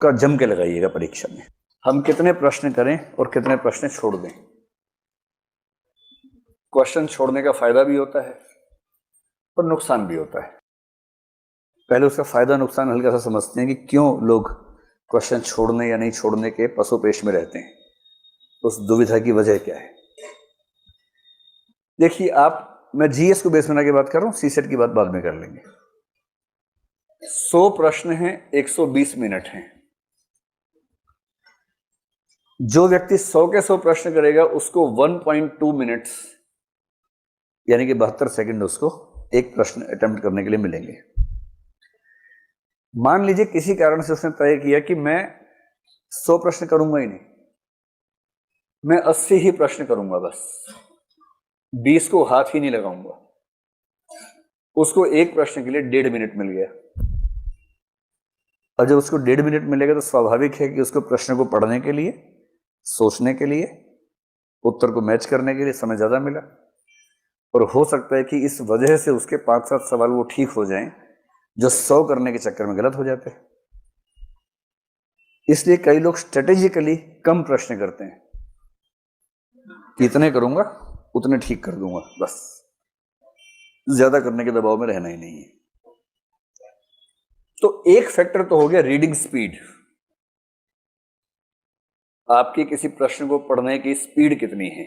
का जम के लगाइएगा परीक्षा में। हम कितने प्रश्न करें और कितने प्रश्न छोड़ दें। क्वेश्चन छोड़ने का फायदा भी होता है और नुकसान भी होता है। पहले उसका फायदा नुकसान हल्का सा समझते हैं कि क्यों लोग क्वेश्चन छोड़ने या नहीं छोड़ने के पसोपेश में रहते हैं, उस दुविधा की वजह क्या है। देखिए, मैं जीएस को बेस बना के बात कर रहा हूं, सीसेट की बात बाद में कर लेंगे। 100 प्रश्न हैं, 120 मिनट हैं। जो व्यक्ति 100 के 100 प्रश्न करेगा उसको 1.2 मिनट्स यानी कि 72 सेकंड उसको एक प्रश्न अटेम्प्ट करने के लिए मिलेंगे। मान लीजिए किसी कारण से उसने तय किया कि मैं 100 प्रश्न करूंगा ही नहीं, मैं 80 ही प्रश्न करूंगा, बस 20 को हाथ ही नहीं लगाऊंगा। उसको एक प्रश्न के लिए 1.5 मिनट मिल गया। और जब उसको 1.5 मिनट मिलेगा तो स्वाभाविक है कि उसको प्रश्न को पढ़ने के लिए, सोचने के लिए, उत्तर को मैच करने के लिए समय ज्यादा मिला। और हो सकता है कि इस वजह से उसके 5-7 सवाल वो ठीक हो जाएं जो 100 करने के चक्कर में गलत हो जाते हैं। इसलिए कई लोग स्ट्रेटेजिकली कम प्रश्न करते हैं कि इतने करूंगा उतने ठीक कर दूंगा, बस ज्यादा करने के दबाव में रहना ही नहीं है। तो एक फैक्टर तो हो गया रीडिंग स्पीड। आपकी किसी प्रश्न को पढ़ने की स्पीड कितनी है,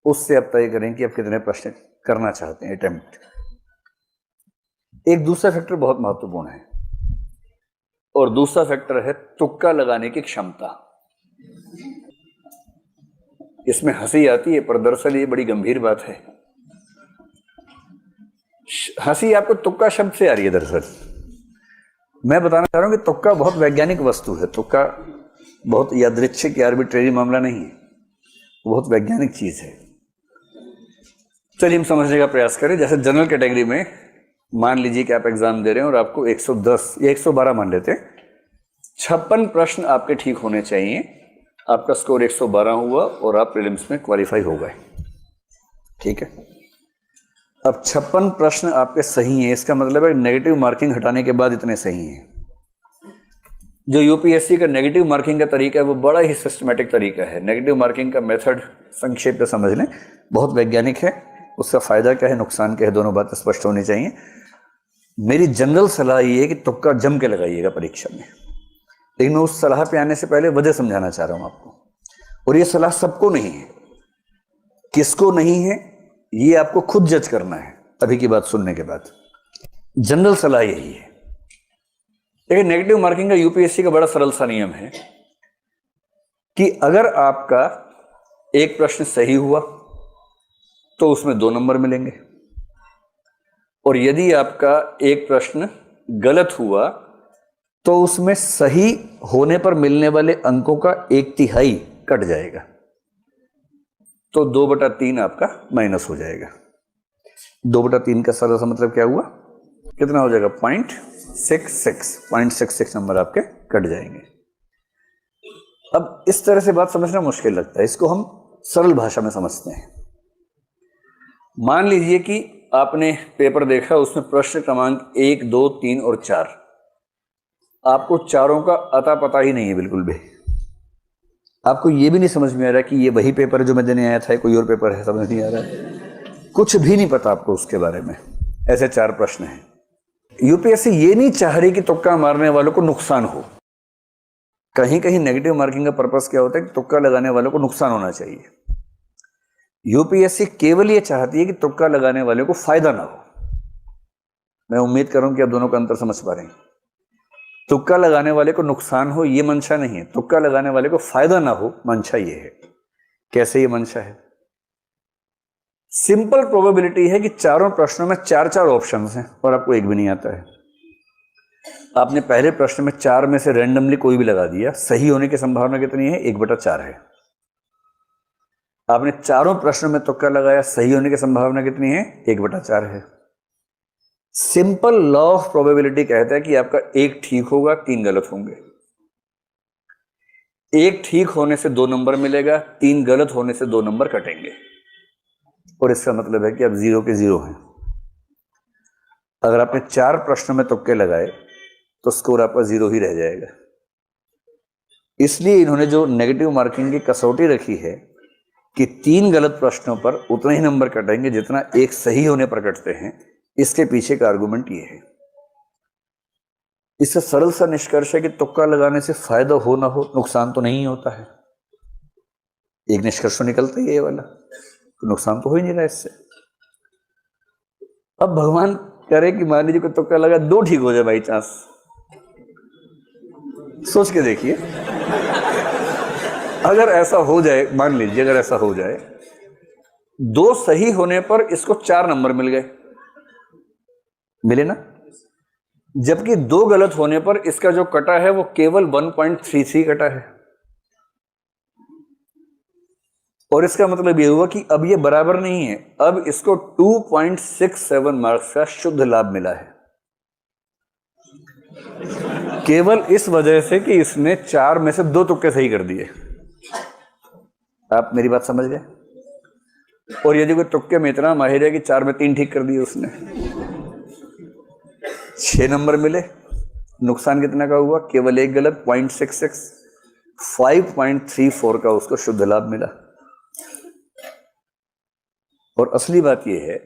उससे आप तय करें कि आप कितने प्रश्न करना चाहते हैं अटेम्प्ट। एक दूसरा फैक्टर बहुत महत्वपूर्ण है और दूसरा फैक्टर है तुक्का लगाने की क्षमता। इसमें हंसी आती है पर दरअसल ये बड़ी गंभीर बात है। हंसी आपको तुक्का शब्द से आ रही है, दरअसल मैं बताना चाह रहा हूं कि तुक्का बहुत वैज्ञानिक वस्तु है। तुक्का बहुत यादृच्छिक या आर्बिट्रेरी मामला नहीं है, बहुत वैज्ञानिक चीज है। चलिए हम समझने का प्रयास करें। जैसे जनरल कैटेगरी में मान लीजिए कि आप एग्जाम दे रहे हैं और आपको 110 या 112 मान लेते हैं, 56 प्रश्न आपके ठीक होने चाहिए। आपका स्कोर 112 हुआ और आप प्रीलिम्स में क्वालिफाई हो गए, ठीक है। अब 56 प्रश्न आपके सही हैं, इसका मतलब है नेगेटिव मार्किंग हटाने के बाद इतने सही हैं। जो यूपीएससी का नेगेटिव मार्किंग का तरीका है वो बड़ा ही सिस्टमैटिक तरीका है। नेगेटिव मार्किंग का मेथड संक्षेप में समझ लें, बहुत वैज्ञानिक है। उसका फायदा क्या है, नुकसान क्या है, दोनों बातें स्पष्ट होनी चाहिए। मेरी जनरल सलाह ये है कि तुक्का जम के लगाइएगा परीक्षा में। लेकिन मैं उस सलाह पे आने से पहले वजह समझाना चाह रहा हूं आपको। और ये सलाह सबको नहीं है, किसको नहीं है ये आपको खुद जज करना है अभी की बात सुनने के बाद। जनरल सलाह यही है। लेकिन नेगेटिव मार्किंग का यूपीएससी का बड़ा सरल सा नियम है कि अगर आपका एक प्रश्न सही हुआ तो उसमें 2 नंबर मिलेंगे, और यदि आपका एक प्रश्न गलत हुआ तो उसमें सही होने पर मिलने वाले अंकों का 1/3 कट जाएगा, तो 2/3 आपका माइनस हो जाएगा। 2/3 का सरल सा मतलब क्या हुआ, कितना हो जाएगा, 0.66 नंबर आपके कट जाएंगे। अब इस तरह से बात समझना मुश्किल लगता है, इसको हम सरल भाषा में समझते हैं। मान लीजिए कि आपने पेपर देखा, उसमें प्रश्न क्रमांक 1, 2, 3 और 4, आपको चारों का अता पता ही नहीं है बिल्कुल भी। आपको यह भी नहीं समझ में आ रहा कि ये वही पेपर है जो मैं देने आया था, कोई और पेपर है, समझ नहीं आ रहा है, कुछ भी नहीं पता आपको उसके बारे में। ऐसे 4 प्रश्न हैं। यूपीएससी ये नहीं चाह रही कि तुक्का मारने वालों को नुकसान हो। कहीं कहीं नेगेटिव मार्किंग का पर्पस क्या होता है कि तुक्का लगाने वालों को नुकसान होना चाहिए। यूपीएससी केवल ये चाहती है कि तुक्का लगाने वालों को फायदा ना हो। मैं उम्मीद कर रहा हूं कि आप दोनों का अंतर समझ पा रहे हैं। तुक्का लगाने वाले को नुकसान हो ये मंशा नहीं है, तुक्का लगाने वाले को फायदा ना हो मंशा ये है। कैसे ये मंशा है, सिंपल प्रोबेबिलिटी है कि चारों प्रश्नों में 4-4 ऑप्शंस हैं और आपको एक भी नहीं आता है। आपने पहले प्रश्न में 4 में से रैंडमली कोई भी लगा दिया, सही होने की संभावना कितनी है, 1/4 है। आपने चारों प्रश्नों में तुक्का लगाया, सही होने की संभावना कितनी है, 1/4 है। सिंपल लॉ ऑफ प्रोबेबिलिटी कहता है कि आपका 1 ठीक होगा, 3 गलत होंगे। 1 ठीक होने से 2 नंबर मिलेगा, 3 गलत होने से 2 नंबर कटेंगे, और इसका मतलब है कि आप 0 के 0 हैं। अगर आपने 4 प्रश्नों में तुक्के लगाए तो स्कोर आपका 0 ही रह जाएगा। इसलिए इन्होंने जो नेगेटिव मार्किंग की कसौटी रखी है कि 3 गलत प्रश्नों पर उतने ही नंबर कटेंगे जितना एक सही होने पर कटते हैं, इसके पीछे का आर्गुमेंट ये है। इससे सरल सा निष्कर्ष है कि तुक्का लगाने से फायदा हो ना हो, नुकसान तो नहीं होता है। एक निष्कर्ष निकलता है ये वाला, तो नुकसान तो हो ही नहीं रहा इससे। अब भगवान करे कि मान लीजिए कोई तुक्का लगा 2 ठीक हो जाए बाई चांस, सोच के देखिए, अगर ऐसा हो जाए, मान लीजिए अगर ऐसा हो जाए, 2 सही होने पर इसको 4 नंबर मिल गए, मिले ना, जबकि 2 गलत होने पर इसका जो कटा है वो केवल 1.33 कटा है। और इसका मतलब ये हुआ कि अब ये बराबर नहीं है, अब इसको 2.67 मार्क्स का शुद्ध लाभ मिला है, केवल इस वजह से कि इसने 4 में से 2 तुक्के सही कर दिए। आप मेरी बात समझ गए? और यदि कोई तुक्के में इतना माहिर है कि 4 में 3 ठीक कर दिए उसने, 6 नंबर मिले, नुकसान कितना का हुआ? केवल 1 गलत, 0.66, 5.34 का उसको शुद्ध लाभ मिला। और असली बात यह है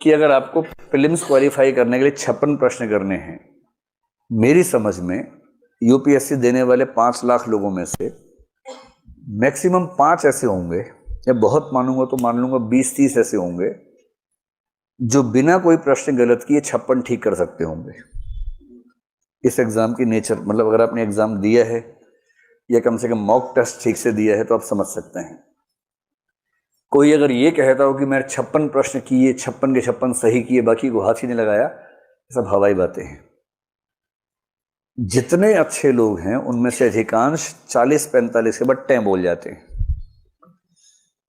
कि अगर आपको प्रीलिम्स क्वालिफाई करने के लिए 56 प्रश्न करने हैं, मेरी समझ में यूपीएससी देने वाले 5 लाख लोगों में से मैक्सिमम 5 ऐसे होंगे, या बहुत मानूंगा तो मान लूंगा 20-30 ऐसे होंगे जो बिना कोई प्रश्न गलत किए 56 ठीक कर सकते होंगे। इस एग्जाम की नेचर, मतलब अगर आपने एग्जाम दिया है या कम से कम मॉक टेस्ट ठीक से दिया है तो आप समझ सकते हैं। कोई अगर ये कहता हो कि मैंने 56 प्रश्न किए, 56 के 56 सही किए, बाकी को हाथ ही नहीं लगाया, सब हवाई बातें हैं। जितने अच्छे लोग हैं उनमें से अधिकांश 40-45 के बाद टें बोल जाते हैं।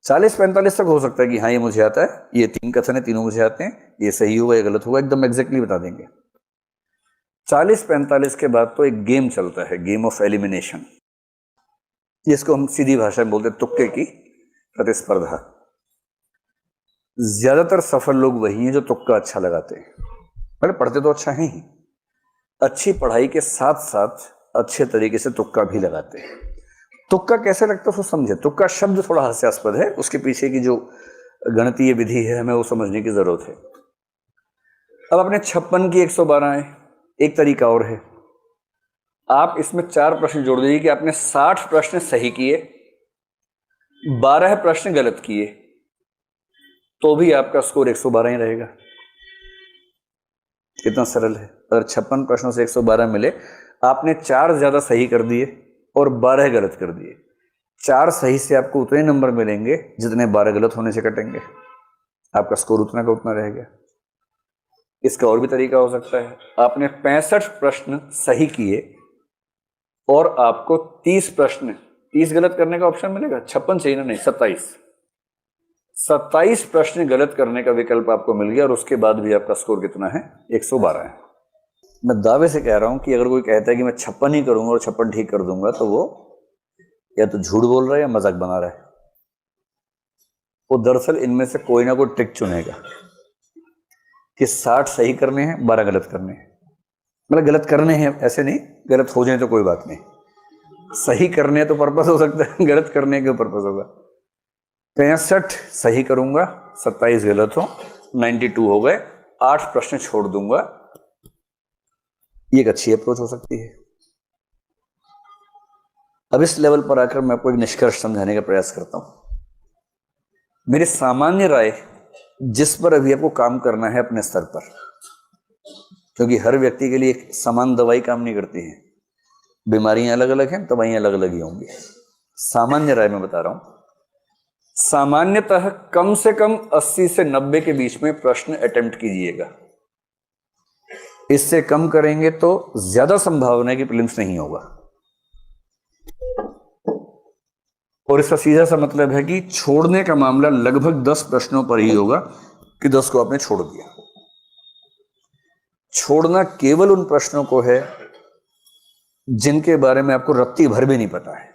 40-45 तक हो सकता है कि हाँ ये मुझे आता है, ये 3 कथन है, तीनों मुझे आते हैं, ये सही हुआ या गलत हुआ, एकदम एग्जैक्टली बता देंगे। 40-45 के बाद तो एक गेम चलता है, गेम ऑफ एलिमिनेशन, जिसको हम सीधी भाषा में बोलते हैं तुक्के की प्रतिस्पर्धा। ज्यादातर सफल लोग वही हैं जो तुक्का अच्छा लगाते हैं। मतलब पढ़ते तो अच्छा है ही, अच्छी पढ़ाई के साथ साथ अच्छे तरीके से तुक्का भी लगाते हैं। तुक्का कैसे लगता है उसको समझे। तुक्का शब्द थोड़ा हास्यास्पद है, उसके पीछे की जो गणितीय विधि है हमें वो समझने की जरूरत है। अब अपने 56 की 112 है। एक तरीका और है, आप इसमें 4 प्रश्न जोड़ दीजिए कि आपने 60 प्रश्न सही किए, 12 प्रश्न गलत किए, तो भी आपका स्कोर 112 ही रहेगा। कितना सरल है। अगर 56 प्रश्नों से 112 मिले, आपने 4 ज्यादा सही कर दिए और 12 गलत कर दिए, 4 सही से आपको उतने नंबर मिलेंगे जितने 12 गलत होने से कटेंगे, आपका स्कोर उतना का उतना रहेगा। इसका और भी तरीका हो सकता है, आपने 65 प्रश्न सही किए और आपको 30 प्रश्न 30 गलत करने का ऑप्शन मिलेगा। 56 चाहिए ना, नहीं 27 प्रश्न गलत करने का विकल्प आपको मिल गया और उसके बाद भी आपका स्कोर कितना है? 112 है। मैं दावे से कह रहा हूं कि अगर कोई कहता है कि मैं 56 ही करूंगा और 56 ठीक कर दूंगा, तो वो या तो झूठ बोल रहा है या मजाक बना रहा है। वो दरअसल इनमें से कोई ना कोई ट्रिक चुनेगा कि 60 सही करने हैं, 12 गलत करने हैं। मतलब गलत करने हैं ऐसे नहीं, गलत हो जाए तो कोई बात नहीं, सही करने तो पर्पस हो सकता है, गलत करने के पर्पस होगा। 65 सही करूंगा, 27 गलत हो, 92 हो गए, 8 प्रश्न छोड़ दूंगा। ये एक अच्छी अप्रोच हो सकती है। अब इस लेवल पर आकर मैं आपको एक निष्कर्ष समझाने का प्रयास करता हूं। मेरी सामान्य राय, जिस पर अभी आपको काम करना है अपने स्तर पर, क्योंकि हर व्यक्ति के लिए एक समान दवाई काम नहीं करती है, बीमारियां अलग अलग हैं, दवाइयां अलग अलग ही होंगी। सामान्य राय में बता रहा हूं, सामान्यतः कम से कम 80 से 90 के बीच में प्रश्न अटेम्प्ट कीजिएगा। इससे कम करेंगे तो ज्यादा संभावना है कि प्रीलिम्स नहीं होगा। और इसका सीधा सा मतलब है कि छोड़ने का मामला लगभग 10 प्रश्नों पर ही होगा कि 10 को आपने छोड़ दिया। छोड़ना केवल उन प्रश्नों को है जिनके बारे में आपको रत्ती भर भी नहीं पता है।